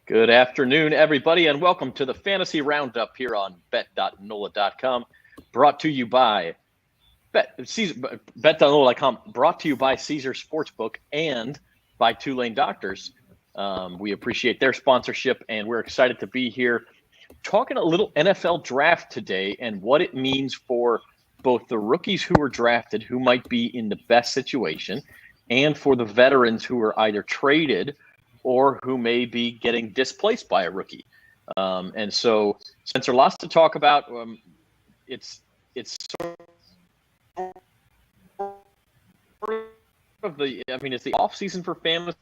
Good afternoon, everybody, and welcome to the Fantasy Roundup here on bet.nola.com, brought to you by bet.nola.com, brought to you by Caesar Sportsbook and by Tulane Doctors. We appreciate their sponsorship, and we're excited to be here talking a little NFL draft today and what it means for both the rookies who were drafted, who might be in the best situation, and for the veterans who are either traded or who may be getting displaced by a rookie. And so, Spencer, lots to talk about. It's sort of it's the off season for fantasy.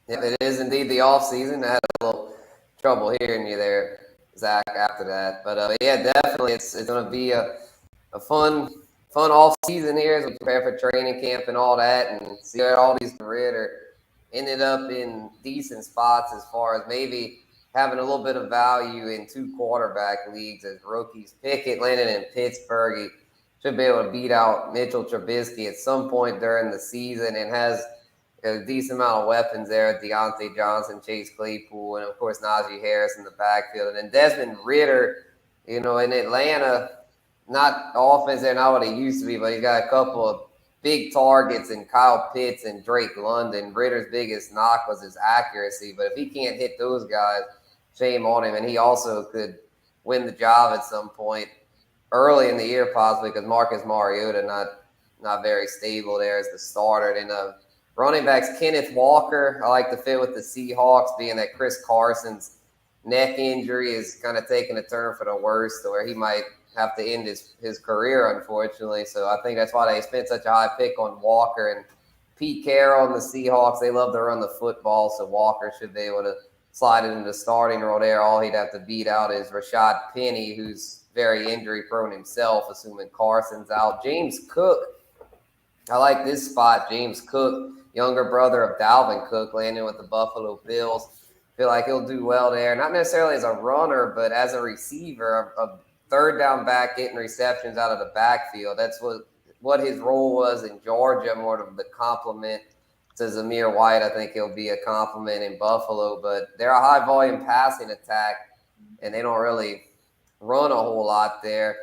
Yeah, it is indeed the off season. I had a little trouble hearing you there, Zach, after that. But yeah, definitely, it's going to be a fun off season here as we prepare for training camp and all that, and see that all these careers ended up in decent spots as far as maybe having a little bit of value in 2 quarterback leagues as rookies. Pickett landed in Pittsburgh. He should be able to beat out Mitchell Trubisky at some point during the season and has a decent amount of weapons there. Deontay Johnson, Chase Claypool, and of course Najee Harris in the backfield. And then Desmond Ridder, in Atlanta, not offense there, not what he used to be, but he's got a couple of big targets in Kyle Pitts and Drake London. Ridder's biggest knock was his accuracy, but if he can't hit those guys, shame on him. And he also could win the job at some point early in the year, possibly, because Marcus Mariota not very stable there as the starter. And running backs, Kenneth Walker, I like to fit with the Seahawks, being that Chris Carson's neck injury is kind of taking a turn for the worse, to where he might have to end his career, unfortunately. So I think that's why they spent such a high pick on Walker. And Pete Carroll and the Seahawks, they love to run the football, so Walker should be able to slide into the starting role there. All he'd have to beat out is Rashad Penny, who's very injury-prone himself, assuming Carson's out. James Cook, I like this spot. James Cook, younger brother of Dalvin Cook, landing with the Buffalo Bills. Feel like he'll do well there. Not necessarily as a runner, but as a receiver, a third down back getting receptions out of the backfield. That's what his role was in Georgia, more of the complement to Zamir White. I think he'll be a compliment in Buffalo, but they're a high volume passing attack, and they don't really run a whole lot there.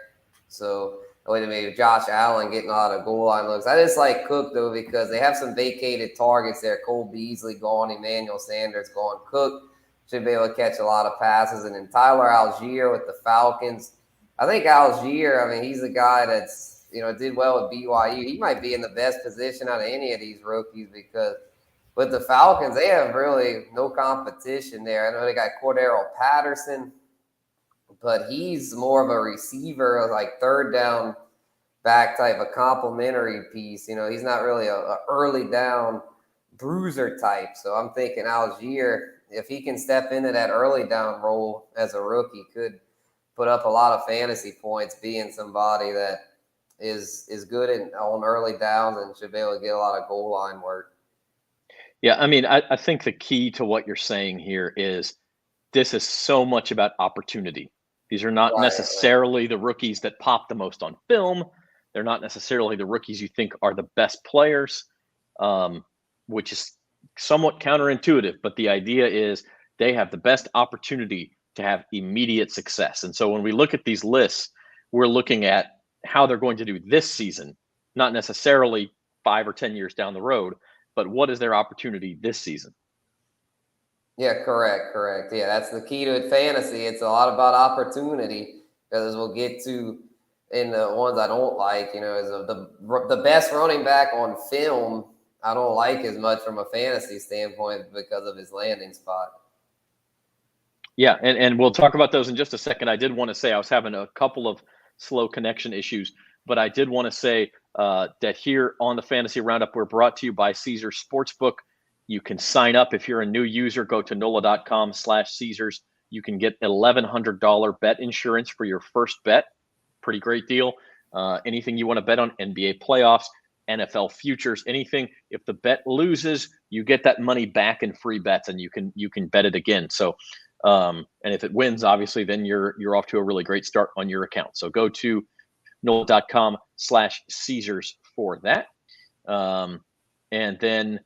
So maybe Josh Allen getting a lot of goal line looks. I just like Cook, though, because they have some vacated targets there. Cole Beasley gone, Emmanuel Sanders gone. Cook should be able to catch a lot of passes. And then Tyler Algiere with the Falcons. I think Algiere, he's a guy that's, did well with BYU. He might be in the best position out of any of these rookies, because with the Falcons, they have really no competition there. I know they got Cordero Patterson, but he's more of a receiver, like third down back type, a complimentary piece. He's not really a early down bruiser type. So I'm thinking Algiere, if he can step into that early down role as a rookie, could put up a lot of fantasy points, being somebody that is good on early downs and should be able to get a lot of goal line work. Yeah, I think the key to what you're saying here is this is so much about opportunity. These are not necessarily the rookies that pop the most on film. They're not necessarily the rookies you think are the best players, which is somewhat counterintuitive. But the idea is they have the best opportunity to have immediate success. And so when we look at these lists, we're looking at how they're going to do this season, not necessarily 5 or 10 years down the road, but what is their opportunity this season? Yeah, correct. Yeah, that's the key to it. Fantasy, it's a lot about opportunity, because we'll get to in the ones I don't like, is the best running back on film, I don't like as much from a fantasy standpoint because of his landing spot. Yeah, and we'll talk about those in just a second. I did want to say I was having a couple of slow connection issues, but I did want to say that here on the Fantasy Roundup, we're brought to you by Caesar Sportsbook. You can sign up if you're a new user. Go to nola.com/Caesars. You can get $1,100 bet insurance for your first bet. Pretty great deal. Anything you want to bet on, NBA playoffs, NFL futures, anything. If the bet loses, you get that money back in free bets, and you can bet it again. So, and if it wins, obviously, then you're off to a really great start on your account. So go to nola.com/Caesars for that. And then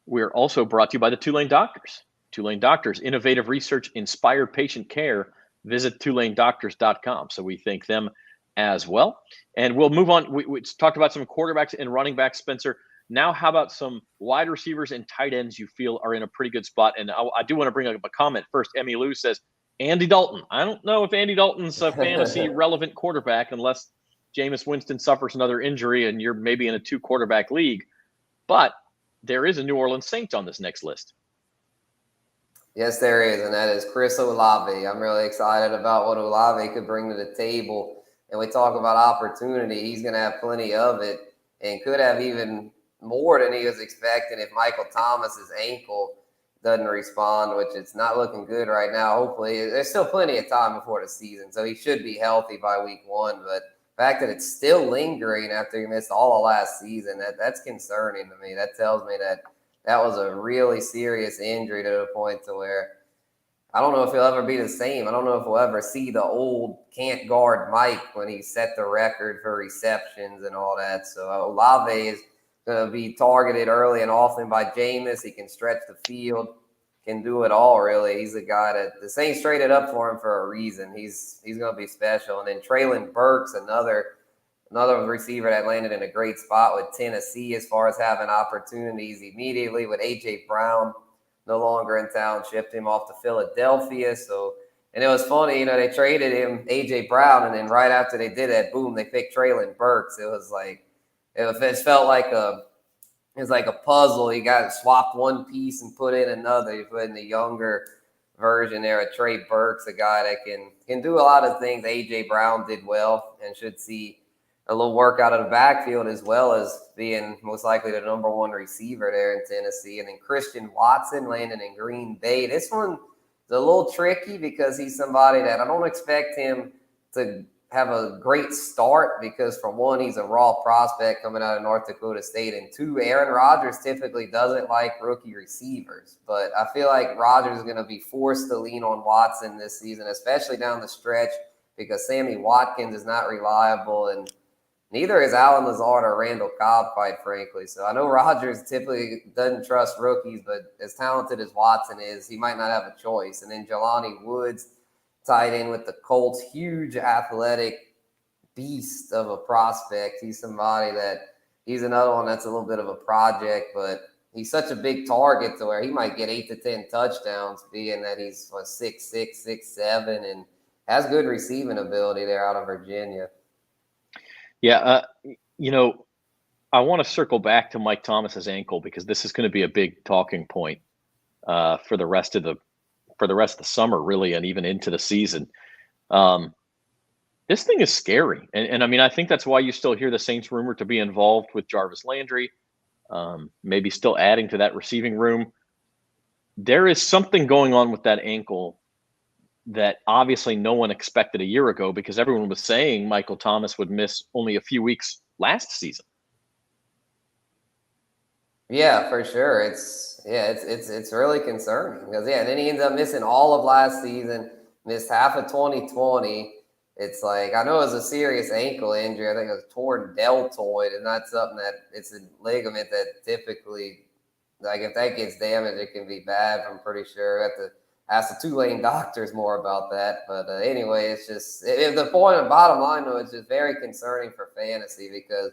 we're also brought to you by the Tulane Doctors. Tulane Doctors, innovative research, inspired patient care. Visit TulaneDoctors.com. So we thank them as well. And we'll move on. We talked about some quarterbacks and running backs, Spencer. Now, how about some wide receivers and tight ends you feel are in a pretty good spot? And I do want to bring up a comment first. Emmy Lou says, Andy Dalton. I don't know if Andy Dalton's a fantasy relevant quarterback unless Jameis Winston suffers another injury and you're maybe in a 2-quarterback league. But there is a New Orleans Saints on this next list. Yes, there is, and that is Chris Olave. I'm really excited about what Olave could bring to the table. And we talk about opportunity. He's going to have plenty of it and could have even more than he was expecting if Michael Thomas's ankle doesn't respond, which it's not looking good right now. Hopefully, there's still plenty of time before the season, so he should be healthy by week 1. But the fact that it's still lingering after he missed all of last season, that's concerning to me. That tells me that was a really serious injury to the point to where I don't know if he'll ever be the same. I don't know if we'll ever see the old can't guard Mike when he set the record for receptions and all that. So Olave is going to be targeted early and often by Jameis. He can stretch the field, can do it all, really. He's a guy that the Saints traded up for him for a reason. He's going to be special. And then Treylon Burks, another receiver that landed in a great spot with Tennessee as far as having opportunities immediately with A.J. Brown no longer in town, shipped him off to Philadelphia. So, and it was funny, they traded him A.J. Brown, and then right after they did that, boom, they picked Treylon Burks. It was like, it felt like a puzzle. He got swapped one piece and put in another. You put in the younger version there of Trey Burks, a guy that can do a lot of things. A.J. Brown did well and should see a little work out of the backfield as well as being most likely the number 1 receiver there in Tennessee. And then Christian Watson landing in Green Bay. This one is a little tricky because he's somebody that I don't expect him to have a great start because, for one, he's a raw prospect coming out of North Dakota State, and 2, Aaron Rodgers typically doesn't like rookie receivers. But I feel like Rodgers is going to be forced to lean on Watson this season, especially down the stretch, because Sammy Watkins is not reliable, and neither is Allen Lazard or Randall Cobb, quite frankly. So I know Rodgers typically doesn't trust rookies, but as talented as Watson is, he might not have a choice. And then Jelani Woods, tied in with the Colts, huge athletic beast of a prospect. He's somebody he's another one that's a little bit of a project, but he's such a big target to where he might get 8 to 10 touchdowns, being that he's 6'6", 6'7", and has good receiving ability there out of Virginia. Yeah, I want to circle back to Mike Thomas's ankle because this is going to be a big talking point for the rest of the summer, really, and even into the season. This thing is scary, and I mean, I think that's why you still hear the Saints rumored to be involved with Jarvis Landry, maybe still adding to that receiving room. There is something going on with that ankle that obviously no one expected a year ago because everyone was saying Michael Thomas would miss only a few weeks last season. Yeah, for sure. It's really concerning because then he ends up missing all of last season, missed half of 2020. It's like, I know it was a serious ankle injury. I think it was torn deltoid, and not something it's a ligament that typically, like, if that gets damaged, it can be bad. I'm pretty sure. I have to ask the Tulane doctors more about that. But anyway, it's just, the bottom line, though, it's just very concerning for fantasy because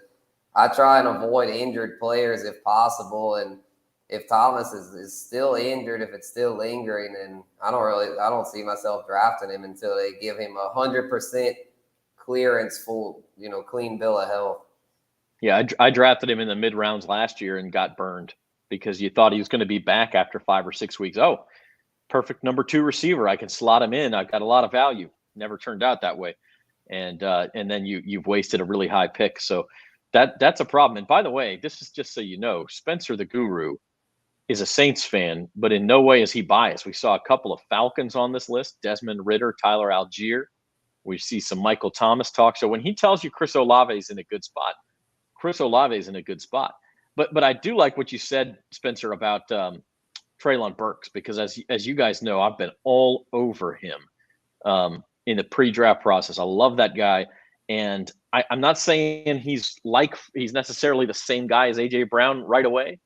I try and avoid injured players if possible. And if Thomas is still injured, if it's still lingering, then I don't see myself drafting him until they give him 100% clearance, full, clean bill of health. Yeah, I drafted him in the mid rounds last year and got burned because you thought he was going to be back after 5 or 6 weeks. Oh, perfect number 2 receiver. I can slot him in. I've got a lot of value. Never turned out that way. And then you've wasted a really high pick. So that's a problem. And by the way, this is just so you know, Spencer the Guru is a Saints fan, but in no way is he biased. We saw a couple of Falcons on this list, Desmond Ridder, Tyler Algiere. We see some Michael Thomas talk. So when he tells you Chris Olave is in a good spot, Chris Olave is in a good spot. But I do like what you said, Spencer, about Treylon Burks, because as you guys know, I've been all over him in the pre-draft process. I love that guy. And I'm not saying he's necessarily the same guy as A.J. Brown right away,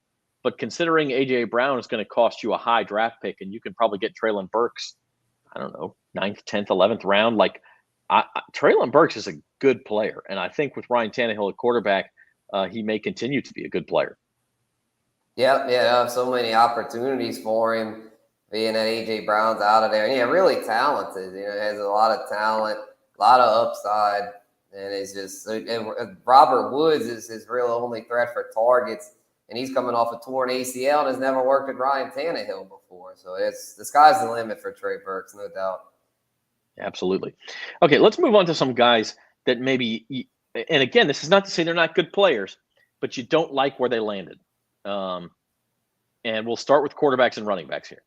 but considering A.J. Brown is going to cost you a high draft pick, and you can probably get Treylon Burks, I don't know, 9th, 10th, 11th round. Like, Treylon Burks is a good player, and I think with Ryan Tannehill at quarterback, he may continue to be a good player. Yep, yeah, so many opportunities for him, being that A.J. Brown's out of there. And yeah, really talented. Has a lot of talent, a lot of upside. And it's just Robert Woods is his real only threat for targets. And he's coming off a torn ACL and has never worked with Ryan Tannehill before. So the sky's the limit for Trey Burks, no doubt. Absolutely. Okay, let's move on to some guys that maybe, and again, this is not to say they're not good players, but you don't like where they landed. And we'll start with quarterbacks and running backs here.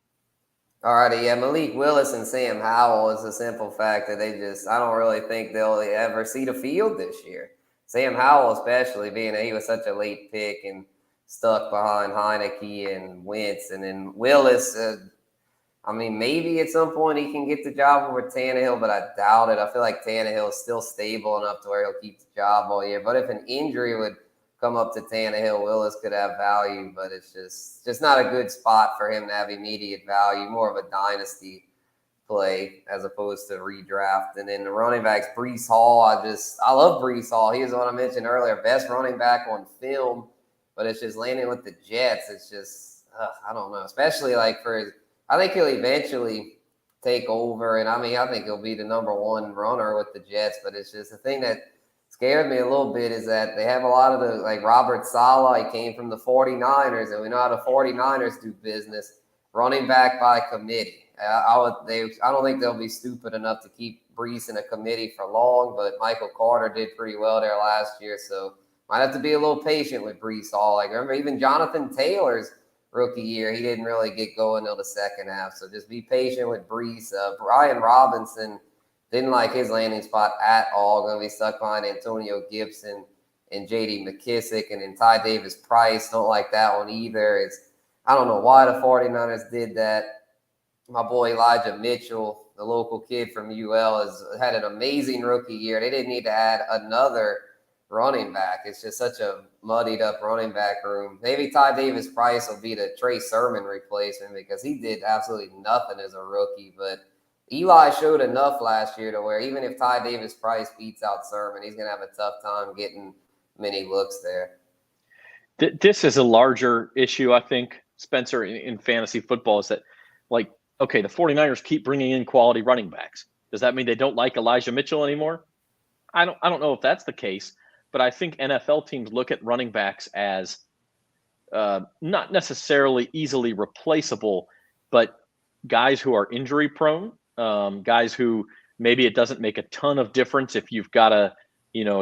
All righty, yeah, Malik Willis and Sam Howell is the simple fact that I don't really think they'll ever see the field this year. Sam Howell especially, being that he was such a late pick and stuck behind Heineke and Wentz. And then Willis, maybe at some point he can get the job over Tannehill, but I doubt it. I feel like Tannehill is still stable enough to where he'll keep the job all year. But if an injury would come up to Tannehill, Willis could have value, but it's just not a good spot for him to have immediate value, more of a dynasty play as opposed to redraft. And then the running backs, Breece Hall, I love Breece Hall. He was the one I mentioned earlier, best running back on film, but it's just landing with the Jets. It's just, I don't know, especially I think he'll eventually take over, and I think he'll be the number one runner with the Jets, but it's just the thing that scared me a little bit is that they have a lot of Robert Saleh. He came from the 49ers, and we know how the 49ers do business, running back by committee. I don't think they'll be stupid enough to keep Breece in a committee for long, but Michael Carter did pretty well there last year, so might have to be a little patient with Breece Hall. Remember, even Jonathan Taylor's rookie year, he didn't really get going until the second half, so just be patient with Breece. Brian Robinson, didn't like his landing spot at all. Going to be stuck behind Antonio Gibson and J.D. McKissick, and then Ty Davis Price. Don't like that one either. I don't know why the 49ers did that. My boy Elijah Mitchell, the local kid from UL, has had an amazing rookie year. They didn't need to add another running back. It's just such a muddied up running back room. Maybe Ty Davis Price will be the Trey Sermon replacement because he did absolutely nothing as a rookie, but Eli showed enough last year to where even if Ty Davis Price beats out Sermon, he's going to have a tough time getting many looks there. This is a larger issue, I think, Spencer, in fantasy football, is that, okay, the 49ers keep bringing in quality running backs. Does that mean they don't like Elijah Mitchell anymore? I don't know if that's the case, but I think NFL teams look at running backs as not necessarily easily replaceable, but guys who are injury prone. Guys who maybe it doesn't make a ton of difference if you've got a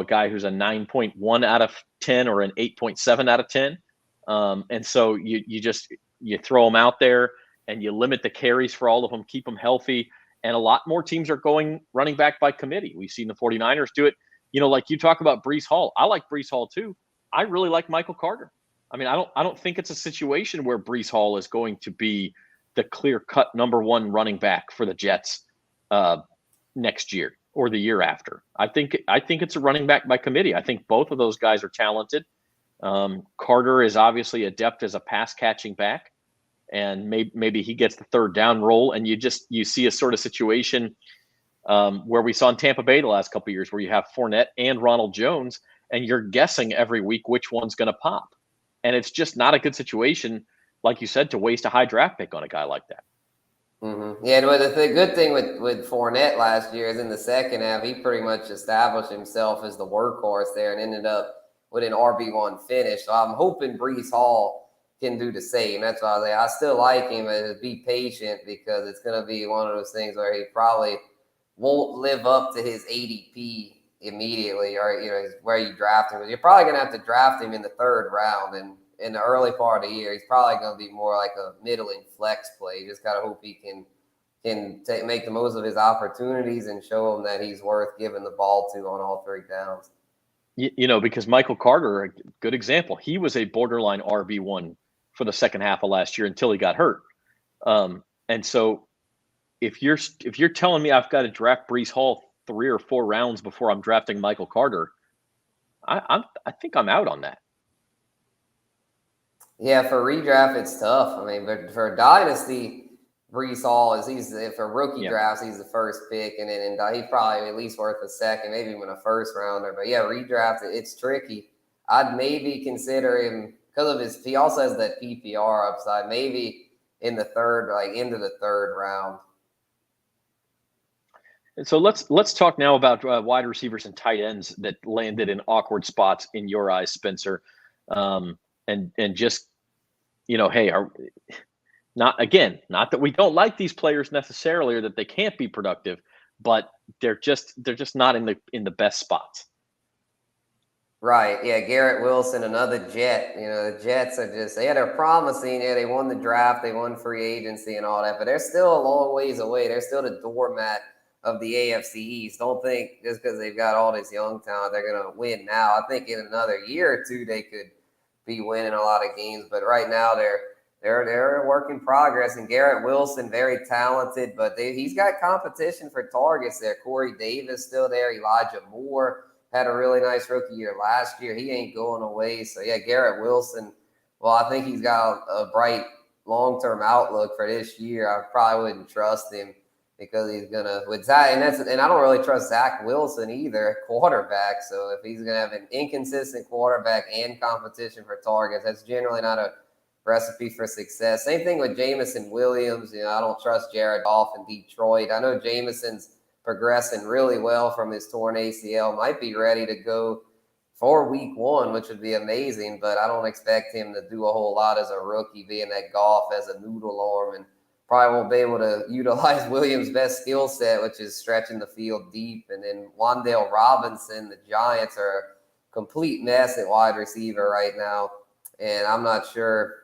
guy who's a 9.1 out of 10 or an 8.7 out of 10. And so you throw them out there and you limit the carries for all of them, keep them healthy. And a lot more teams are going running back by committee. We've seen the 49ers do it. Like you talk about Breece Hall. I like Breece Hall too. I really like Michael Carter. I don't think it's a situation where Breece Hall is going to be the clear-cut number one running back for the Jets next year or the year after. I think it's a running back by committee. I think both of those guys are talented. Carter is obviously adept as a pass-catching back, and maybe he gets the third down role, and you see a sort of situation where we saw in Tampa Bay the last couple of years where you have Fournette and Ronald Jones, and you're guessing every week which one's going to pop. And it's just not a good situation, like you said, to waste a high draft pick on a guy like that. Mm-hmm. Yeah, but the good thing with Fournette last year is in the second half, he pretty much established himself as the workhorse there and ended up with an RB1 finish. So I'm hoping Breece Hall can do the same. That's why I still like him, but be patient because it's going to be one of those things where he probably won't live up to his ADP immediately, or where you draft him. You're probably going to have to draft him in the third round, and in the early part of the year, he's probably going to be more like a middling flex play. You just got to hope he can make the most of his opportunities and show him that he's worth giving the ball to on all three downs. Because Michael Carter, a good example, he was a borderline RB1 for the second half of last year until he got hurt. And so if you're telling me I've got to draft Breece Hall 3 or 4 rounds before I'm drafting Michael Carter, I think I'm out on that. Yeah, for redraft, it's tough. I mean, but for dynasty, Brees Hall for rookie drafts, he's the first pick, and then he's probably at least worth a second, maybe even a first rounder. But yeah, redraft, it's tricky. I'd maybe consider him because of he also has that PPR upside, maybe in the third, like into the third round. And so let's talk now about wide receivers and tight ends that landed in awkward spots in your eyes, Spencer. And just, hey, not that we don't like these players necessarily or that they can't be productive, but they're just not in the best spots. Right. Yeah. Garrett Wilson, another Jet. The Jets are they're promising. Yeah, they won the draft, they won free agency and all that, but they're still a long ways away. They're still the doormat of the AFC East. Don't think just because they've got all this young talent, they're going to win now. I think in another year or two, they could be winning a lot of games, but right now they're a work in progress. And Garrett Wilson, very talented, but he's got competition for targets there. Corey Davis still there. Elijah Moore had a really nice rookie year last year. He ain't going away. So yeah, Garrett Wilson. Well, I think he's got a bright long-term outlook for this year. I probably wouldn't trust him because he's gonna with Zach, and I don't really trust Zac Wilson either, quarterback. So if he's gonna have an inconsistent quarterback and competition for targets, that's generally not a recipe for success. Same thing with Jameson Williams. I don't trust Jared Goff in Detroit. I know Jameson's progressing really well from his torn ACL. Might be ready to go for week 1, which would be amazing, but I don't expect him to do a whole lot as a rookie, being that Goff as a noodle arm, and probably won't be able to utilize Williams' best skill set, which is stretching the field deep. And then Wandel Robinson, the Giants are a complete mess at wide receiver right now, and I'm not sure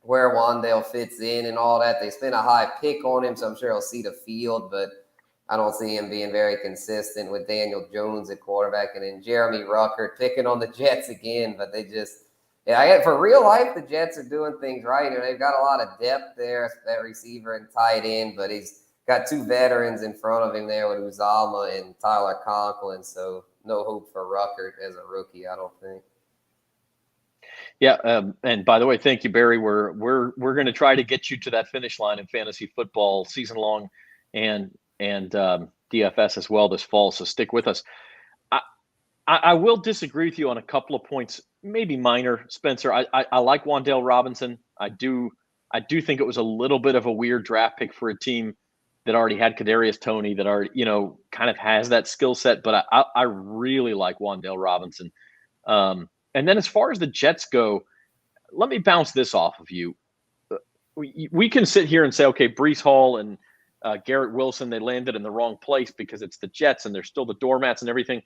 where Wandel fits in and all that. They spent a high pick on him, so I'm sure he'll see the field, but I don't see him being very consistent with Daniel Jones at quarterback. And then Jeremy Ruckert picking on the Jets again, but for real life, the Jets are doing things right. They've got a lot of depth there at receiver and tight end, but he's got 2 veterans in front of him there with Uzama and Tyler Conklin, so no hope for Ruckert as a rookie, I don't think. Yeah, and by the way, thank you, Barry. We're going to try to get you to that finish line in fantasy football season long, and DFS as well this fall. So stick with us. I will disagree with you on a couple of points, maybe minor, Spencer. I like Wandel Robinson. I do think it was a little bit of a weird draft pick for a team that already had Kadarius Toney, that already kind of has that skill set. But I really like Wandel Robinson. And then as far as the Jets go, let me bounce this off of you. We can sit here and say, okay, Brees Hall and Garrett Wilson, they landed in the wrong place because it's the Jets and they're still the doormats and everything.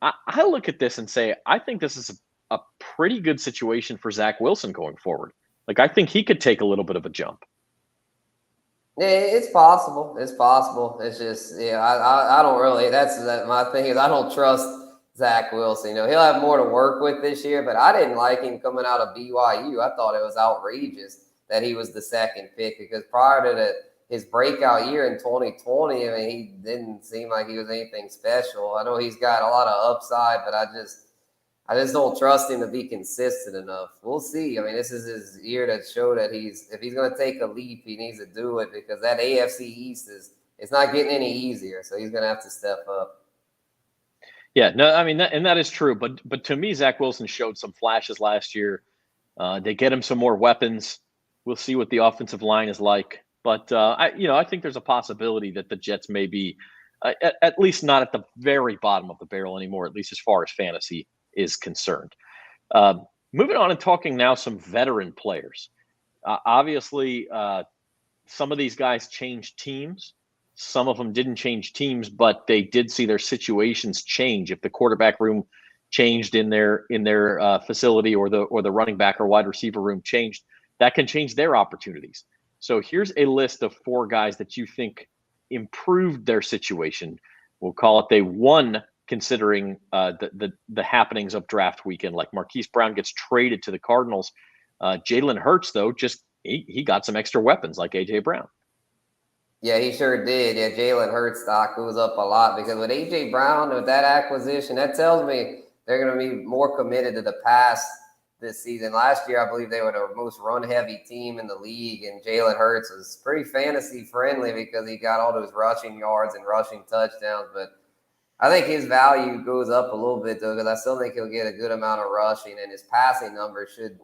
I look at this and say, I think this is a pretty good situation for Zac Wilson going forward. Like, I think he could take a little bit of a jump. Yeah, it's possible. It's possible. It's just, I don't really, my thing is I don't trust Zac Wilson. He'll have more to work with this year, but I didn't like him coming out of BYU. I thought it was outrageous that he was the second pick, because prior to his breakout year in 2020, he didn't seem like he was anything special. I know he's got a lot of upside, but I just don't trust him to be consistent enough. We'll see. This is his year to show that if he's going to take a leap, he needs to do it, because that AFC East it's not getting any easier. So he's going to have to step up. Yeah, no, that is true. But to me, Zac Wilson showed some flashes last year. They get him some more weapons. We'll see what the offensive line is like. But I think there's a possibility that the Jets may be at least not at the very bottom of the barrel anymore, at least as far as fantasy is concerned. Moving on and talking now some veteran players. Obviously, some of these guys changed teams. Some of them didn't change teams, but they did see their situations change. If the quarterback room changed in their facility, or the running back or wide receiver room changed, that can change their opportunities. So here's a list of 4 guys that you think improved their situation. We'll call it they won, considering the happenings of draft weekend. Like Marquise Brown gets traded to the Cardinals. Jalen Hurts, though, he got some extra weapons like A.J. Brown. Yeah, he sure did. Yeah, Jalen Hurts stock goes up a lot because with A.J. Brown, with that acquisition, that tells me they're going to be more committed to the pass this season. Last year, I believe they were the most run-heavy team in the league, and Jalen Hurts was pretty fantasy-friendly because he got all those rushing yards and rushing touchdowns. But I think his value goes up a little bit, though, because I still think he'll get a good amount of rushing, and his passing numbers should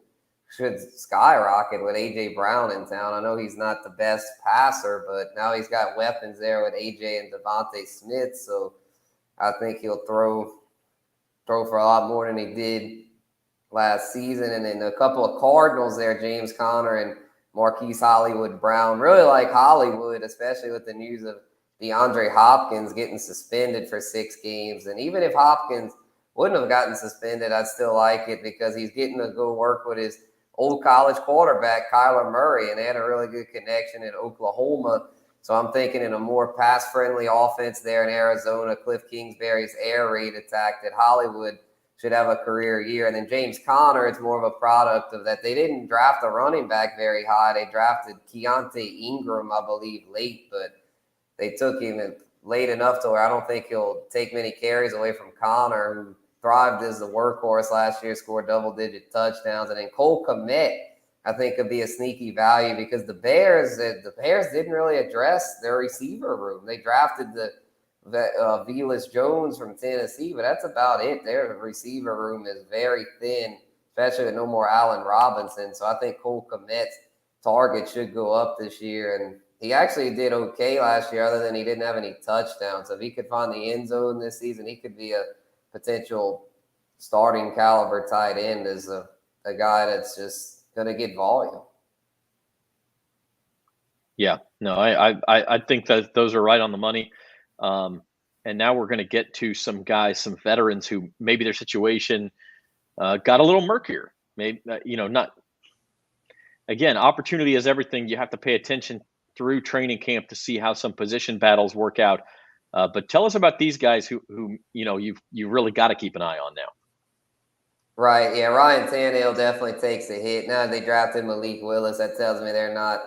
skyrocket with A.J. Brown in town. I know he's not the best passer, but now he's got weapons there with A.J. and Devontae Smith, so I think he'll throw for a lot more than he did last season. And then a couple of Cardinals there, James Conner and Marquise Hollywood Brown. Really like Hollywood, especially with the news of DeAndre Hopkins getting suspended for 6 games. And even if Hopkins wouldn't have gotten suspended, I'd still like it because he's getting to go work with his old college quarterback, Kyler Murray, and they had a really good connection in Oklahoma. So I'm thinking in a more pass-friendly offense there in Arizona, Cliff Kingsbury's air raid attack, that Hollywood should have a career year. And then James Conner, it's more of a product of that. They didn't draft a running back very high. They drafted Keontae Ingram, I believe, late, but they took him late enough to where I don't think he'll take many carries away from Conner, who thrived as the workhorse last year, scored double-digit touchdowns. And then Cole Kmet, I think, could be a sneaky value because the Bears didn't really address their receiver room. They drafted the Velus Jones from Tennessee, but that's about it. Their receiver room is very thin, especially with no more Allen Robinson. So I think Cole Kmet's target should go up this year. And he actually did okay last year, other than he didn't have any touchdowns. So if he could find the end zone this season, he could be a potential starting caliber tight end as a guy that's just going to get volume. Yeah, no, I think that those are right on the money. And now we're going to get to some guys, some veterans who maybe their situation got a little murkier. Maybe, not. Again, opportunity is everything. You have to pay attention through training camp to see how some position battles work out. But tell us about these guys who you really got to keep an eye on now. Right, yeah, Ryan Tannehill definitely takes a hit. Now they drafted Malik Willis. That tells me they're not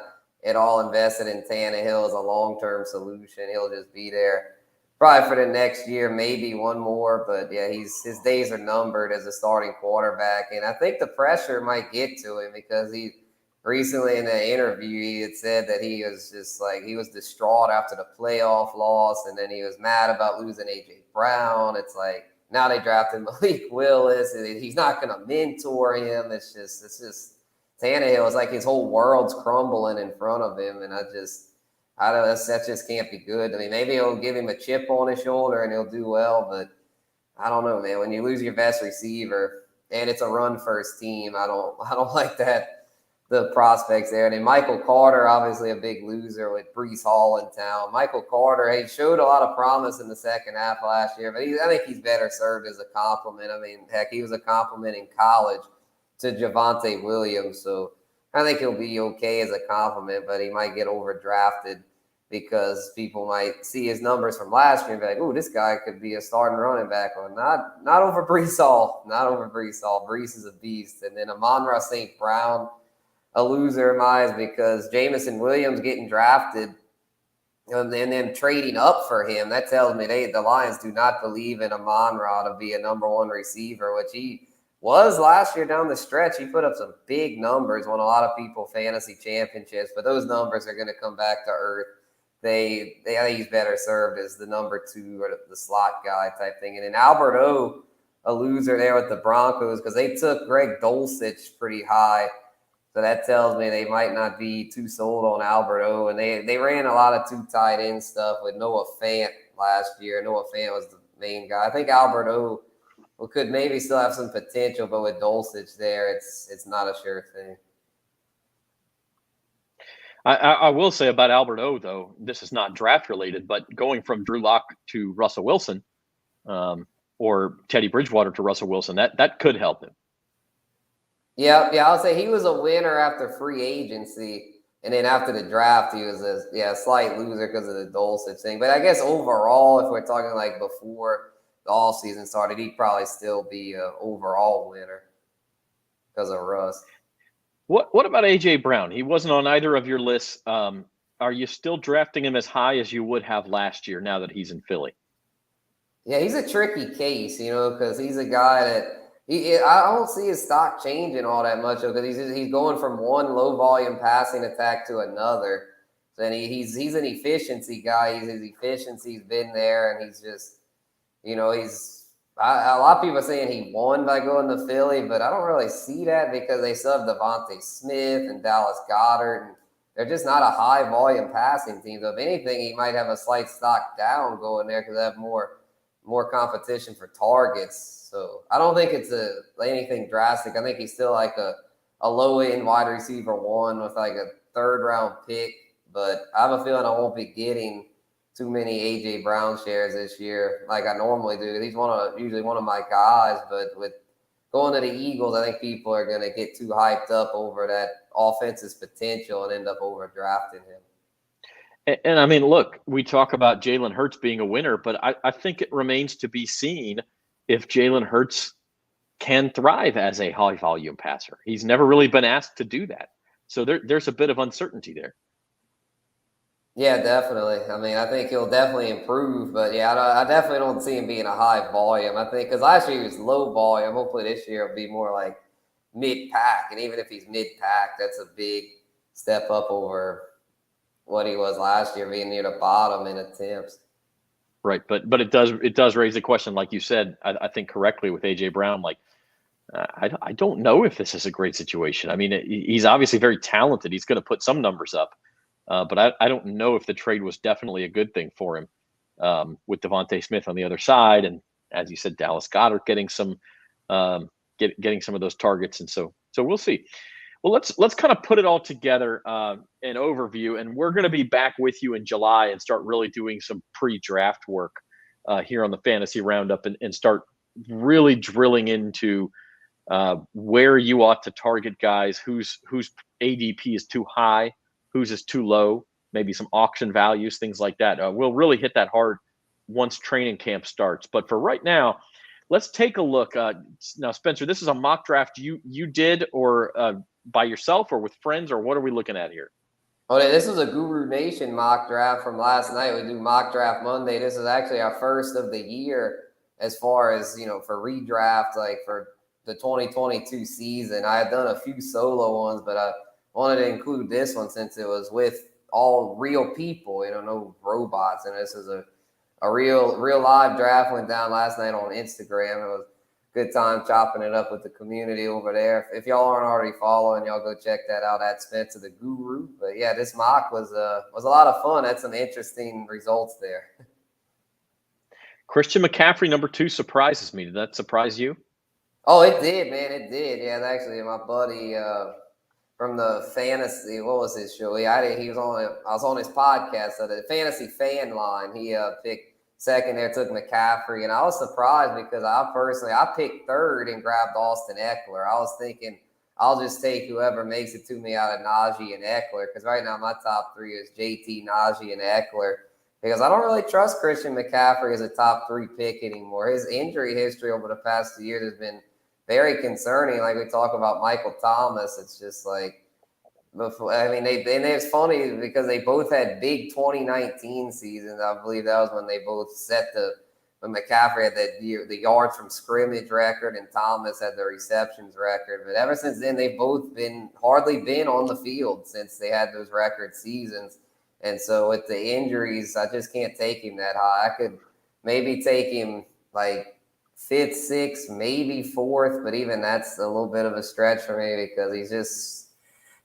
at all invested in Tannehill as a long-term solution. He'll just be there probably for the next year, maybe one more. But, yeah, his days are numbered as a starting quarterback. And I think the pressure might get to him because he recently in an interview he had said that he was just like he was distraught after the playoff loss, and then he was mad about losing A.J. Brown. It's like now they drafted Malik Willis, and he's not going to mentor him. It's just Tannehill is like his whole world's crumbling in front of him, and I don't know, that just can't be good. I mean, maybe he'll give him a chip on his shoulder and he'll do well, but I don't know, man. When you lose your best receiver and it's a run-first team, I don't like that. The prospects there. And then Michael Carter, obviously a big loser with Breece Hall in town. Michael Carter, he showed a lot of promise in the second half last year, but I think he's better served as a compliment. I mean, heck, he was a compliment in college to Javonte Williams, so I think he'll be okay as a compliment, but he might get overdrafted because people might see his numbers from last year and be like, "Ooh, this guy could be a starting running back." Well, not over Breece Hall. Not over Breece Hall. Breece is a beast. And then Amon-Ra St. Brown, a loser in my eyes because Jameson Williams getting drafted and then trading up for him. That tells me the Lions do not believe in Amon-Ra to be a number one receiver, which he was last year down the stretch. He put up some big numbers, won a lot of people fantasy championships, but those numbers are going to come back to earth. I think he's better served as the number 2 or the slot guy type thing. And then Albert O, a loser there with the Broncos because they took Greg Dulcich pretty high. So that tells me they might not be too sold on Albert O. And they ran a lot of 2 tight end stuff with Noah Fant last year. Noah Fant was the main guy. I think Albert O could maybe still have some potential, but with Dulcich there, it's not a sure thing. I will say about Albert O, though, this is not draft related, but going from Drew Lock to Russell Wilson or Teddy Bridgewater to Russell Wilson, that could help him. Yeah, I'll say he was a winner after free agency, and then after the draft, he was a slight loser because of the Dulcich thing. But I guess overall, if we're talking like before the all season started, he'd probably still be an overall winner because of Russ. What about A.J. Brown? He wasn't on either of your lists. are you still drafting him as high as you would have last year now that he's in Philly? Yeah, he's a tricky case, because he's a guy that I don't see his stock changing all that much because he's going from one low volume passing attack to another. And he's an efficiency guy. His efficiency's been there, and he's just, he's a lot of people are saying he won by going to Philly, but I don't really see that because they still have Devontae Smith and Dallas Goedert, and they're just not a high volume passing team. So if anything, he might have a slight stock down going there because they have more competition for targets. So I don't think it's anything drastic. I think he's still like a low end wide receiver one with like a 3rd round pick. But I have a feeling I won't be getting too many AJ Brown shares this year like I normally do. He's usually one of my guys, but with going to the Eagles, I think people are going to get too hyped up over that offense's potential and end up overdrafting him. And I mean, look, we talk about Jalen Hurts being a winner, but I think it remains to be seen if Jalen Hurts can thrive as a high volume passer. He's never really been asked to do that. So there's a bit of uncertainty there. Yeah, definitely. I mean, I think he'll definitely improve, but yeah, I definitely don't see him being a high volume. I think because last year he was low volume. Hopefully this year it'll be more like mid-pack. And even if he's mid-pack, that's a big step up over what he was last year, being near the bottom in attempts. Right, but it does raise the question, like you said, I think correctly with AJ Brown. Like, I don't know if this is a great situation. I mean, he's obviously very talented. He's going to put some numbers up, but I don't know if the trade was definitely a good thing for him with Devontae Smith on the other side, and as you said, Dallas Goedert getting some getting some of those targets, and so we'll see. Well, let's kind of put it all together, an overview, and we're going to be back with you in July and start really doing some pre-draft work here on the Fantasy Roundup and start really drilling into where you ought to target guys, whose ADP is too high, whose is too low, maybe some auction values, things like that. We'll really hit that hard once training camp starts. But for right now, let's take a look. Now, Spencer, this is a mock draft you did or by yourself or with friends, or what are we looking at here? Oh, this was a Guru Nation mock draft from last night. We do mock draft Monday. This is actually our first of the year as far as, for redraft, like for the 2022 season. I had done a few solo ones, but I wanted to include this one since it was with all real people, no robots. And this is a real live draft went down last night on Instagram. It was good time chopping it up with the community over there. If y'all aren't already following, y'all go check that out at Spencer The Guru. But yeah, this mock was a lot of fun. Had some interesting results there. Christian McCaffrey, number 2, surprises me. Did that surprise you? Oh, it did, man. It did. Yeah, actually, my buddy from the fantasy, what was his show? I was on his podcast, so the Fantasy Fan Line. He picked second there, took McCaffrey, and I was surprised because I picked 3rd and grabbed Austin Eckler. I was thinking I'll just take whoever makes it to me out of Najee and Eckler, because right now my top 3 is JT, Najee, and Eckler, because I don't really trust Christian McCaffrey as a top 3 pick anymore. His injury history over the past 2 years has been very concerning. Like we talk about Michael Thomas, it's just like, I mean, it's funny because they both had big 2019 seasons. I believe that was when they both set when McCaffrey had the yards from scrimmage record and Thomas had the receptions record. But ever since then, they've both hardly been on the field since they had those record seasons. And so with the injuries, I just can't take him that high. I could maybe take him like 5th, 6th, maybe 4th, but even that's a little bit of a stretch for me because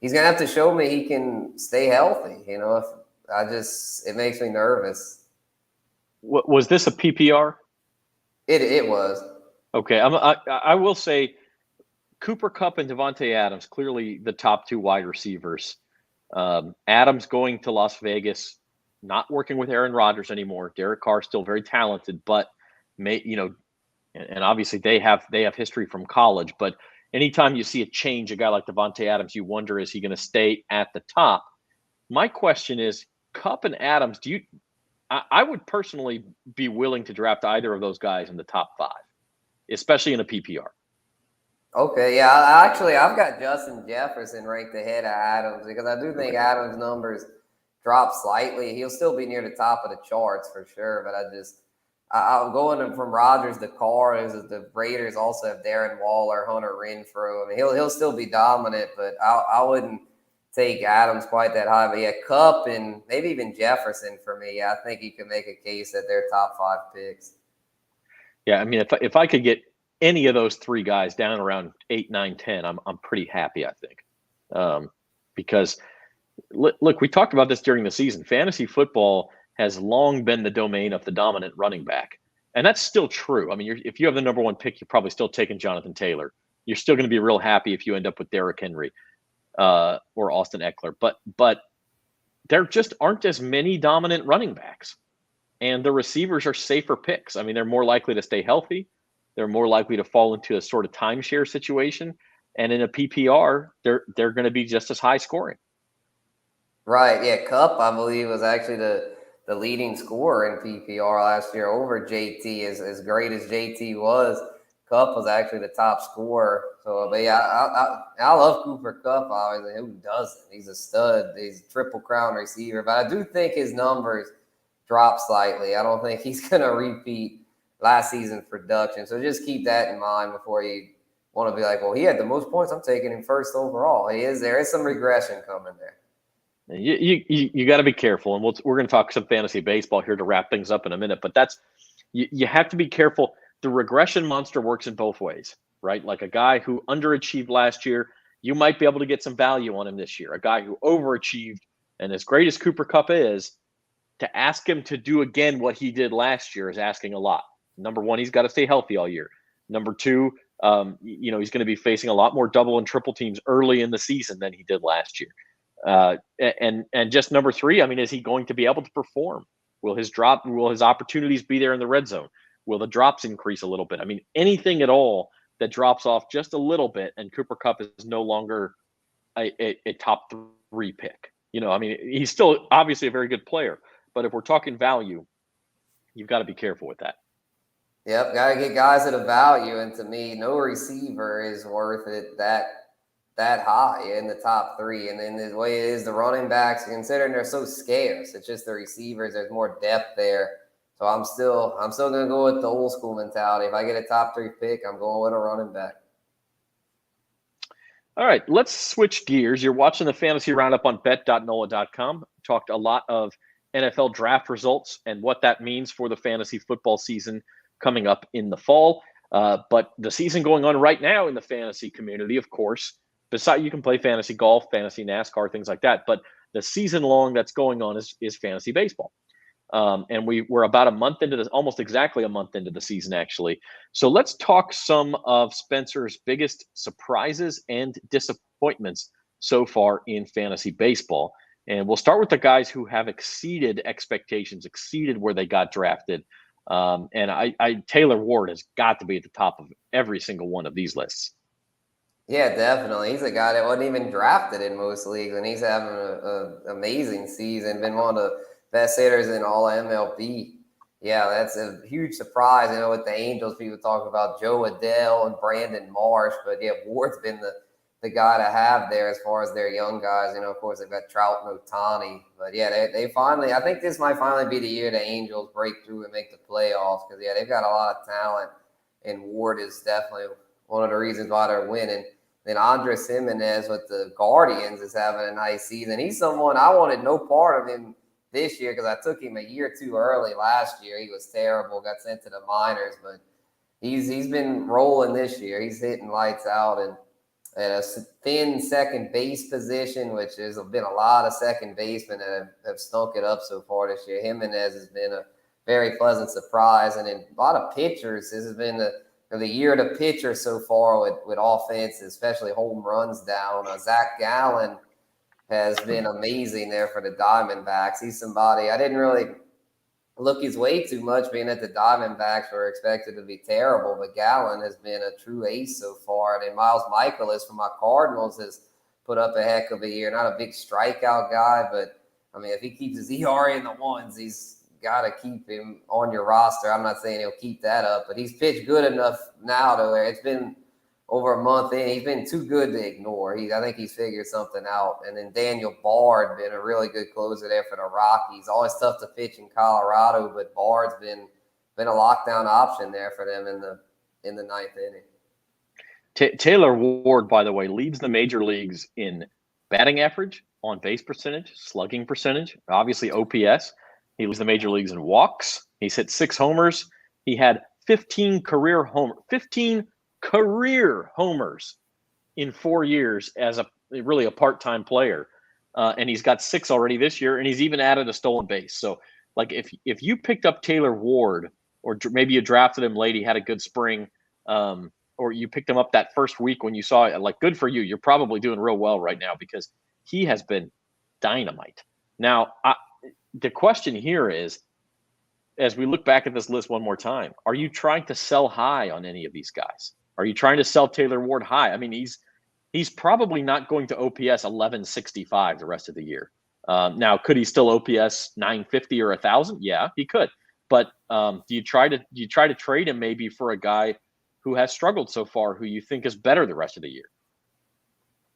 he's going to have to show me he can stay healthy. It makes me nervous. Was this a PPR? It was. Okay. I will say Cooper Kupp and Devontae Adams, clearly the top 2 wide receivers. Adams going to Las Vegas, not working with Aaron Rodgers anymore. Derek Carr still very talented, but and obviously they have history from college, but anytime you see a change, a guy like Devontae Adams, you wonder, is he going to stay at the top? My question is, Kupp and Adams, I would personally be willing to draft either of those guys in the top 5, especially in a PPR. Okay, yeah, I've got Justin Jefferson ranked ahead of Adams because I do think Adams' numbers drop slightly. He'll still be near the top of the charts for sure, but I'm going from Rodgers to Carr. The Raiders also have Darren Waller, Hunter Renfrow. I mean, he'll still be dominant, but I wouldn't take Adams quite that high. But yeah, Kupp and maybe even Jefferson for me. I think you can make a case that they're top 5 picks. Yeah, I mean, if I could get any of those 3 guys down around 8, 9, 10, I'm pretty happy, I think. Because look, we talked about this during the season. Fantasy football has long been the domain of the dominant running back. And that's still true. I mean, if you have the number 1 pick, you're probably still taking Jonathan Taylor. You're still going to be real happy if you end up with Derrick Henry or Austin Eckler. But there just aren't as many dominant running backs. And the receivers are safer picks. I mean, they're more likely to stay healthy. They're more likely to fall into a sort of timeshare situation. And in a PPR, they're going to be just as high scoring. Right. Yeah. Kupp, I believe, was actually the leading scorer in PPR last year over JT. As great as JT was, Kupp was actually the top scorer. So, but yeah, I love Cooper Kupp. Obviously, who doesn't? He's a stud. He's a triple crown receiver. But I do think his numbers drop slightly. I don't think he's going to repeat last season's production. So just keep that in mind before you want to be like, well, he had the most points. I'm taking him first overall. There is some regression coming there. You got to be careful, and we're going to talk some fantasy baseball here to wrap things up in a minute. But you have to be careful. The regression monster works in both ways, right? Like a guy who underachieved last year, you might be able to get some value on him this year. A guy who overachieved, and as great as Cooper Kupp is, to ask him to do again what he did last year is asking a lot. Number 1, he's got to stay healthy all year. Number 2, he's going to be facing a lot more double and triple teams early in the season than he did last year. And just number 3, I mean, is he going to be able to perform? Will his opportunities be there in the red zone? Will the drops increase a little bit? I mean, anything at all that drops off just a little bit, and Cooper Kupp is no longer a top 3 pick. I mean, he's still obviously a very good player, but if we're talking value, you've got to be careful with that. Yep, got to get guys at a value, and to me, no receiver is worth it that high in the top 3. And then the way it is, the running backs, considering they're so scarce, it's just the receivers. There's more depth there. So I'm still going to go with the old school mentality. If I get a top 3 pick, I'm going with a running back. All right, let's switch gears. You're watching the Fantasy Roundup on bet.nola.com. Talked a lot of NFL draft results and what that means for the fantasy football season coming up in the fall. But the season going on right now in the fantasy community, of course, besides you can play fantasy golf, fantasy NASCAR, things like that. But the season long that's going on is fantasy baseball. And we're about a month into this, almost exactly a month into the season, actually. So let's talk some of Spencer's biggest surprises and disappointments so far in fantasy baseball. And we'll start with the guys who have exceeded expectations, exceeded where they got drafted. And Taylor Ward has got to be at the top of every single one of these lists. Yeah, definitely. He's a guy that wasn't even drafted in most leagues, and he's having an amazing season. Been one of the best hitters in all MLB. Yeah, that's a huge surprise. With the Angels, people talk about Joe Adele and Brandon Marsh, but yeah, Ward's been the guy to have there as far as their young guys. Of course, they've got Trout and Ohtani. But yeah, they finally, I think this might finally be the year the Angels break through and make the playoffs because, yeah, they've got a lot of talent, and Ward is definitely one of the reasons why they're winning. Then Andres Simmondez with the Guardians is having a nice season. He's someone I wanted no part of him this year because I took him a year too early last year. He was terrible, got sent to the minors, but he's been rolling this year. He's hitting lights out and at a thin second base position, which there's been a lot of second basemen that have stunk it up so far this year. Jimenez has been a very pleasant surprise, and then a lot of pitchers. This has been the year of the pitcher so far with offense, especially home runs down. Zac Allen has been amazing there for the Diamondbacks. He's somebody I didn't really look his way too much, being that the Diamondbacks were expected to be terrible, but Gallen has been a true ace so far. And then Miles Michaelis from my Cardinals has put up a heck of a year. Not a big strikeout guy, but I mean, if he keeps his ERA in the ones, he's got to keep him on your roster. I'm not saying he'll keep that up, but he's pitched good enough now to where it's been over a month in. He's been too good to ignore. I think he's figured something out. And then Daniel Barr had been a really good closer there for the Rockies. Always tough to pitch in Colorado, but Barr's been a lockdown option there for them in the ninth inning. Taylor Ward, by the way, leads the major leagues in batting average, on base percentage, slugging percentage, obviously OPS. He leads the major leagues in walks. He's hit 6 homers. He had 15 career homers in 4 years as really a part-time player. And he's got 6 already this year, and he's even added a stolen base. So, like, if you picked up Taylor Ward, or maybe you drafted him late, he had a good spring, or you picked him up that first week when you saw it, like, good for you. You're probably doing real well right now because he has been dynamite. Now, the question here is, as we look back at this list one more time, are you trying to sell high on any of these guys? Are you trying to sell Taylor Ward high? I mean, he's probably not going to OPS 1165 the rest of the year. Now, could he still OPS 950 or 1,000? Yeah, he could. But do you try to trade him maybe for a guy who has struggled so far, who you think is better the rest of the year?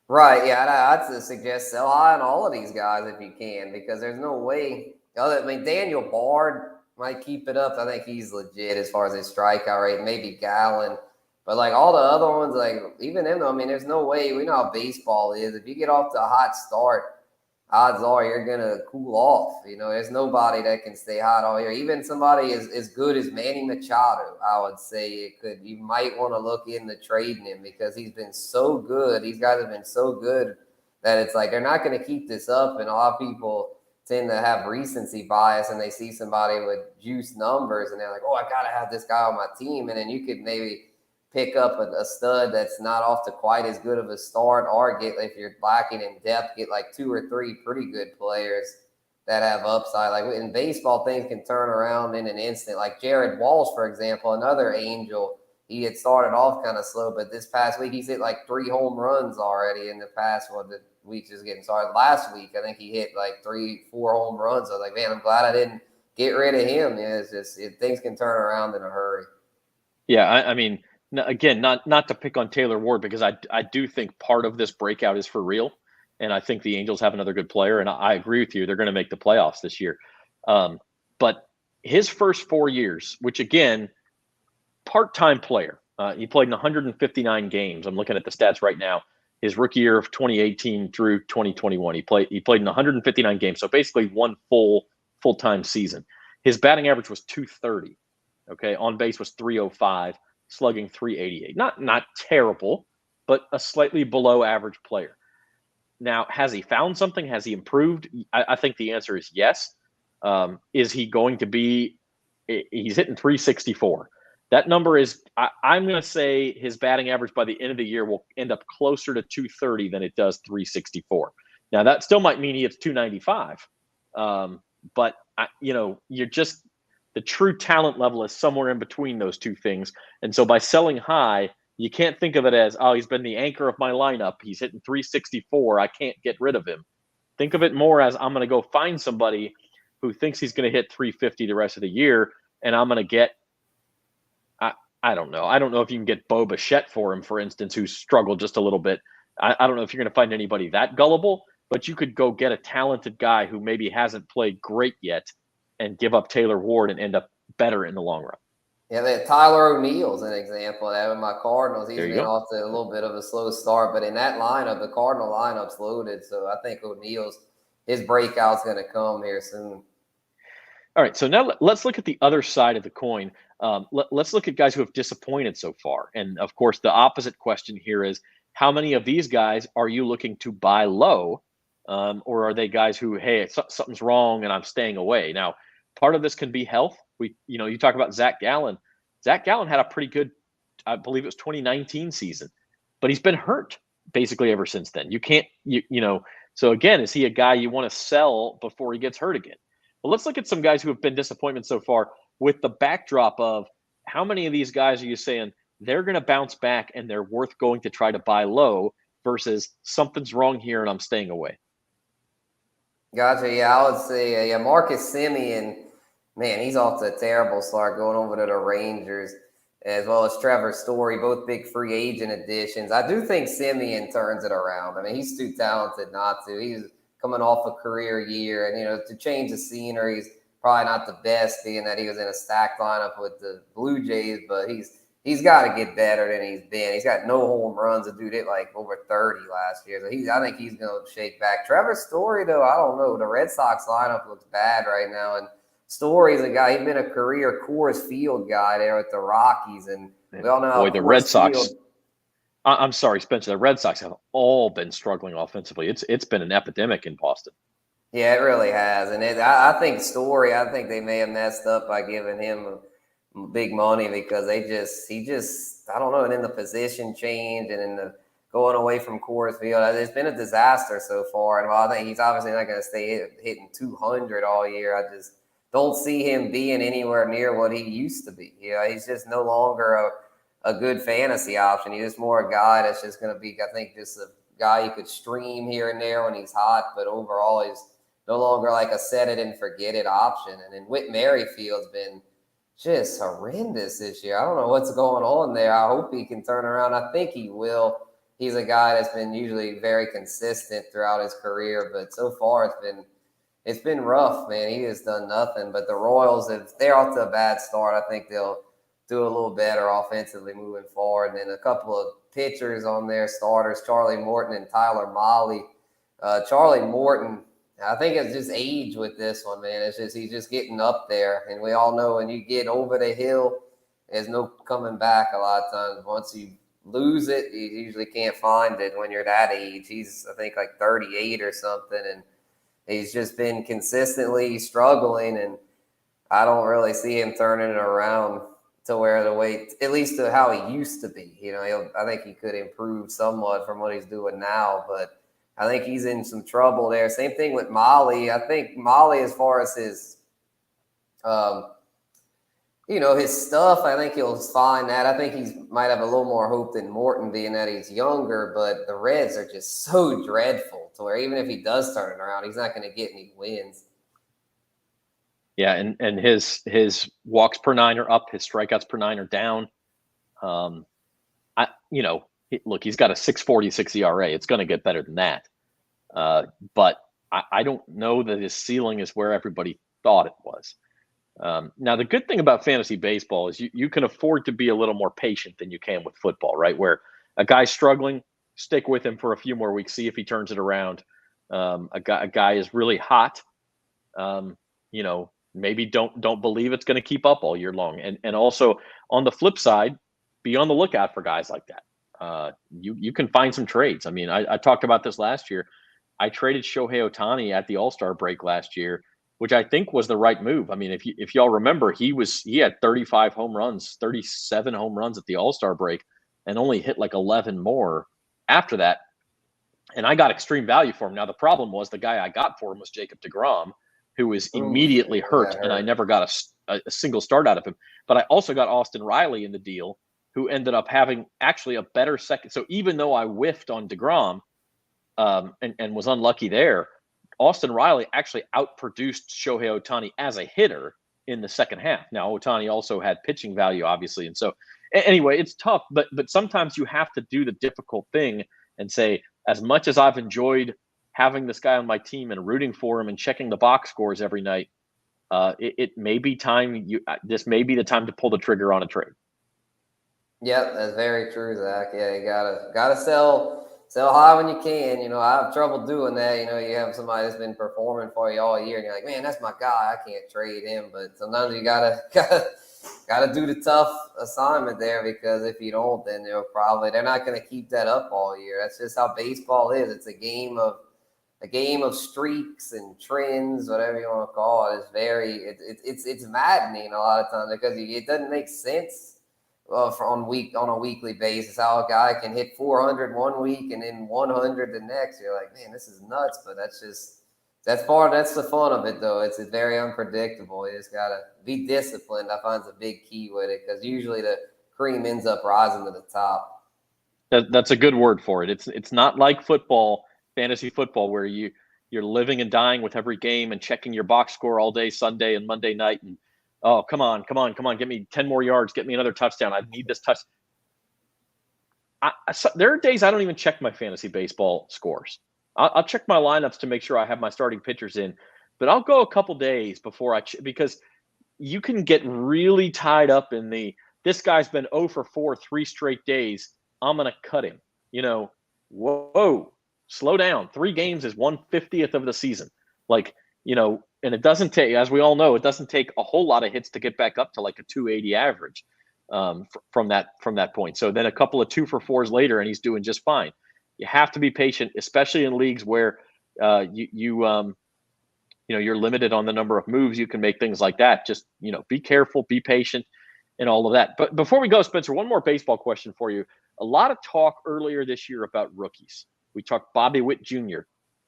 Right. Yeah, I'd suggest sell high on all of these guys if you can, because there's no way. Daniel Bard might keep it up. I think he's legit as far as his strikeout rate. Maybe Gallen, but like all the other ones, like even them, I mean, there's no way. We know how baseball is. If you get off to a hot start, odds are you're gonna cool off. There's nobody that can stay hot all year. Even somebody as good as Manny Machado, I would say you might want to look into trading him, because he's been so good. These guys have been so good that it's like they're not going to keep this up. And a lot of people tend to have recency bias, and they see somebody with juice numbers and they're like, oh, I gotta have this guy on my team. And then you could maybe pick up a stud that's not off to quite as good of a start, or if you're lacking in depth, get like 2 or 3 pretty good players that have upside. Like in baseball, things can turn around in an instant. Like Jared Walsh, for example, another Angel. He had started off kind of slow, but this past week he's hit like 3 home runs already in the past the week just getting started. Last week, I think he hit like 3-4 home runs. I was like, man, I'm glad I didn't get rid of him. Yeah, it's just things can turn around in a hurry. Yeah, I mean, again, not to pick on Taylor Ward, because I do think part of this breakout is for real, and I think the Angels have another good player, and I agree with you. They're going to make the playoffs this year. But his first 4 years, which again, part-time player, he played in 159 games. I'm looking at the stats right now. His rookie year of 2018 through 2021, he played in 159 games, so basically one full-time season. His batting average was 230. Okay, on base was 305. Slugging 388. Not terrible, but a slightly below average player. Now, has he found something? Has he improved? I think the answer is yes. Is he going to be – he's hitting 364. That number is – I'm going to say his batting average by the end of the year will end up closer to 230 than it does 364. Now, that still might mean he hits 295. But, you're just – the true talent level is somewhere in between those two things. And so by selling high, you can't think of it as, oh, he's been the anchor of my lineup. He's hitting 364. I can't get rid of him. Think of it more as, I'm going to go find somebody who thinks he's going to hit 350 the rest of the year, and I'm going to get, I don't know. I don't know if you can get Bo Bichette for him, for instance, who's struggled just a little bit. I don't know if you're going to find anybody that gullible, but you could go get a talented guy who maybe hasn't played great yet and give up Taylor Ward and end up better in the long run. Yeah, Tyler O'Neill's an example of that with my Cardinals. He's been off to a little bit of a slow start, but in that lineup, the Cardinal lineup's loaded. So I think his breakout's going to come here soon. All right, so now let's look at the other side of the coin. Let's look at guys who have disappointed so far. And, of course, the opposite question here is, how many of these guys are you looking to buy low, or are they guys who, hey, something's wrong and I'm staying away? Now, part of this can be health. You talk about Zac Allen. Zac Allen had a pretty good, I believe it was 2019 season, but he's been hurt basically ever since then. You can't, so again, is he a guy you want to sell before he gets hurt again? Well, let's look at some guys who have been disappointments so far with the backdrop of how many of these guys are you saying they're going to bounce back and they're worth going to try to buy low versus something's wrong here and I'm staying away? Gotcha. Yeah, I would say, Marcus Semien, man, he's off to a terrible start going over to the Rangers. as well as Trevor Story, both big free agent additions. I do think Simeon turns it around. I mean, he's too talented not to. He's coming off a career year, and to change the scenery, he's probably not the best, being that he was in a stacked lineup with the Blue Jays, but he's got to get better than he's been. He's got no home runs. The dude hit like over 30 last year, so I think he's going to shake back. Trevor Story, though, I don't know. The Red Sox lineup looks bad right now, and Story's a guy. He's been a career Coors Field guy there with the Rockies, and we all know how the Red Sox. I'm sorry, Spencer. The Red Sox have all been struggling offensively. It's been an epidemic in Boston. Yeah, it really has, and I think Story. I think they may have messed up by giving him big money because he just I don't know, and in the position change and in the going away from Coors Field, it's been a disaster so far. And while I think he's obviously not going to stay hitting 200 all year, I just don't see him being anywhere near what he used to be. He's just no longer a good fantasy option. He's just more a guy that's just going to be, I think, just a guy you could stream here and there when he's hot, but overall he's no longer like a set it and forget it option. And then Whit Merrifield's been just horrendous this year. I don't know what's going on there. I hope he can turn around. I think he will. He's a guy that's been usually very consistent throughout his career, but so far it's been rough, man. He has done nothing. But the Royals, if they're off to a bad start, I think they'll do a little better offensively moving forward. And then a couple of pitchers on their starters, Charlie Morton and Tyler Mahle. Charlie Morton, I think it's just age with this one, man. He's just getting up there. And we all know when you get over the hill, there's no coming back a lot of times. Once you lose it, you usually can't find it when you're that age. He's, I think, like 38 or something, and he's just been consistently struggling, and I don't really see him turning it around to where at least to how he used to be. I think he could improve somewhat from what he's doing now, but I think he's in some trouble there. Same thing with Mahle. I think Mahle, as far as his his stuff, I think he'll find that. I think he might have a little more hope than Morton, being that he's younger, but the Reds are just so dreadful to where even if he does turn it around, he's not going to get any wins. Yeah, and his walks per nine are up, his strikeouts per nine are down. Look, he's got a 6.46 ERA. It's going to get better than that. But I don't know that his ceiling is where everybody thought it was. Now, the good thing about fantasy baseball is you can afford to be a little more patient than you can with football, right? Where a guy's struggling, stick with him for a few more weeks, see if he turns it around. A guy is really hot, maybe don't believe it's going to keep up all year long. And also on the flip side, be on the lookout for guys like that. You can find some trades. I mean, I talked about this last year. I traded Shohei Ohtani at the All-Star break last year, which I think was the right move. I mean, if y'all remember, he had 35 home runs, 37 home runs at the All-Star break, and only hit like 11 more after that. And I got extreme value for him. Now, the problem was the guy I got for him was Jacob deGrom, who was immediately hurt, and I never got a single start out of him. But I also got Austin Riley in the deal, who ended up having actually a better second. So even though I whiffed on deGrom and was unlucky there, Austin Riley actually outproduced Shohei Ohtani as a hitter in the second half. Now, Ohtani also had pitching value, obviously. And so anyway, it's tough, but sometimes you have to do the difficult thing and say, as much as I've enjoyed having this guy on my team and rooting for him and checking the box scores every night, it may be time. This may be the time to pull the trigger on a trade. Yep, that's very true, Zach. Yeah, you gotta sell high when you can. I have trouble doing that. You have somebody that's been performing for you all year, and you're like, man, that's my guy. I can't trade him. But sometimes you gotta do the tough assignment there, because if you don't, then they're not going to keep that up all year. That's just how baseball is. It's a game of streaks and trends, whatever you want to call it. It's maddening a lot of times, because it doesn't make sense. On a weekly basis, how a guy can hit 400 one week and then 100 the next. You're like, man, this is nuts. But that's the fun of it, though. It's very unpredictable. You just gotta be disciplined. I find is a big key with it, because usually the cream ends up rising to the top. That's a good word for it. It's not like football, fantasy football, where you're living and dying with every game and checking your box score all day Sunday and Monday night and oh, come on. Get me 10 more yards. Get me another touchdown. I need this touch. There are days I don't even check my fantasy baseball scores. I'll check my lineups to make sure I have my starting pitchers in, but I'll go a couple days before because you can get really tied up in this guy's been 0 for 4 3 straight days. I'm going to cut him. Whoa, slow down. 3 games is 1/50th of the season. And it doesn't take, as we all know, it doesn't take a whole lot of hits to get back up to like a 280 average from that point. So then a couple of 2 for 4s later, and he's doing just fine. You have to be patient, especially in leagues where you're limited on the number of moves you can make, things like that. Just be careful, be patient, and all of that. But before we go, Spencer, one more baseball question for you. A lot of talk earlier this year about rookies. We talked Bobby Witt Jr.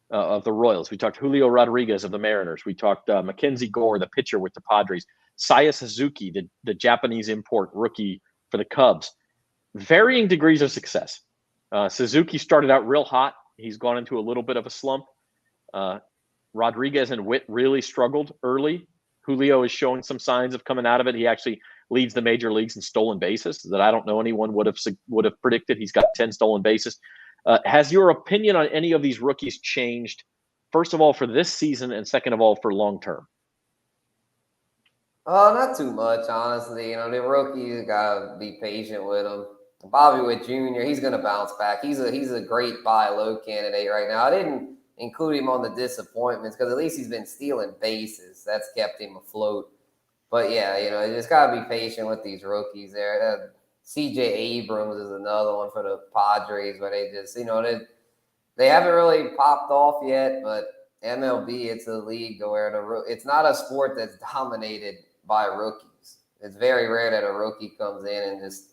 Of the Royals. We talked Julio Rodriguez of the Mariners. We talked Mackenzie Gore, the pitcher with the Padres. Saya Suzuki, the Japanese import rookie for the Cubs. Varying degrees of success. Suzuki started out real hot. He's gone into a little bit of a slump. Rodriguez and Witt really struggled early. Julio is showing some signs of coming out of it. He actually leads the major leagues in stolen bases that I don't know anyone would have predicted. He's got 10 stolen bases. Has your opinion on any of these rookies changed, first of all, for this season, and second of all, for long term? Not too much, honestly. The rookies gotta be patient with him. Bobby Witt Jr., he's gonna bounce back. He's a great buy low candidate right now. I didn't include him on the disappointments because at least he's been stealing bases. That's kept him afloat. But yeah, you just gotta be patient with these rookies there. CJ Abrams is another one for the Padres where they just, they haven't really popped off yet, but MLB, it's a league where it's not a sport that's dominated by rookies. It's very rare that a rookie comes in and just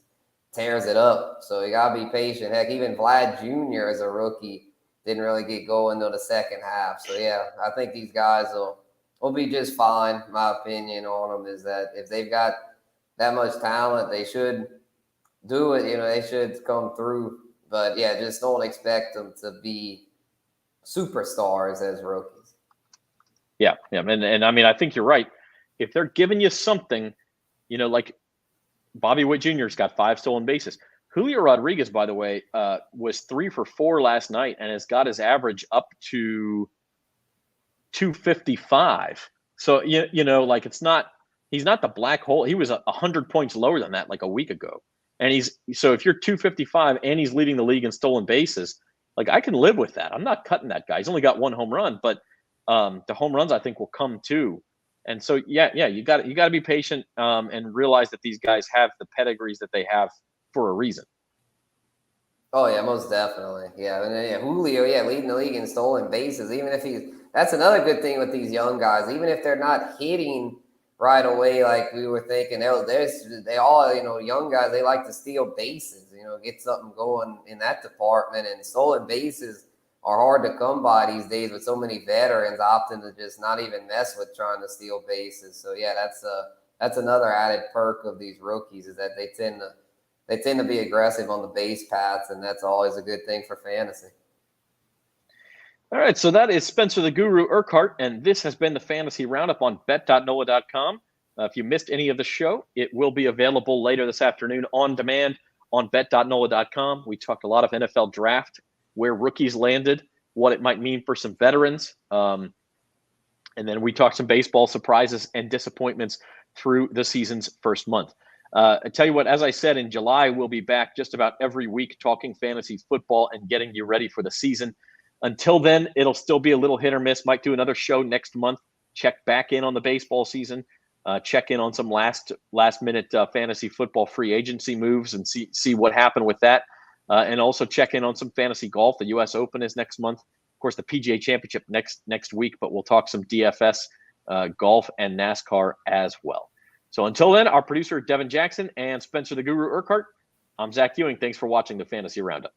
tears it up. So you got to be patient. Heck, even Vlad Jr. as a rookie didn't really get going until the second half. So yeah, I think these guys will be just fine. My opinion on them is that if they've got that much talent, they should do it. They should come through. But yeah, just don't expect them to be superstars as rookies. Yeah. And I mean, I think you're right. If they're giving you something, like Bobby Witt Jr.'s got 5 stolen bases. Julio Rodriguez, by the way, was 3 for 4 last night and has got his average up to 255. So, it's not, he's not the black hole. He was 100 points lower than that like a week ago. And so if you're 255 and he's leading the league in stolen bases, I can live with that. I'm not cutting that guy. He's only got 1 home run, but the home runs I think will come too. And so, yeah, you got to be patient and realize that these guys have the pedigrees that they have for a reason. Oh yeah, most definitely. Yeah, and Julio, leading the league in stolen bases. Even if that's another good thing with these young guys. Even if they're not hitting right away, like we were thinking, they all, young guys, they like to steal bases. Get something going in that department. And stolen bases are hard to come by these days with so many veterans opting to just not even mess with trying to steal bases. So yeah, that's another added perk of these rookies is that they tend to be aggressive on the base paths, and that's always a good thing for fantasy. All right, so that is Spencer the Guru Urquhart, and this has been the Fantasy Roundup on bet.nola.com. If you missed any of the show, it will be available later this afternoon on demand on bet.nola.com. We talked a lot of NFL draft, where rookies landed, what it might mean for some veterans. And then we talked some baseball surprises and disappointments through the season's first month. I tell you what, as I said, in July, we'll be back just about every week talking fantasy football and getting you ready for the season. Until then, it'll still be a little hit or miss. Might do another show next month. Check back in on the baseball season. Check in on some last minute fantasy football free agency moves and see what happened with that. And also check in on some fantasy golf. The U.S. Open is next month. Of course, the PGA Championship next week, but we'll talk some DFS, golf, and NASCAR as well. So until then, our producer, Devin Jackson, and Spencer the Guru Urquhart, I'm Zach Ewing. Thanks for watching the Fantasy Roundup.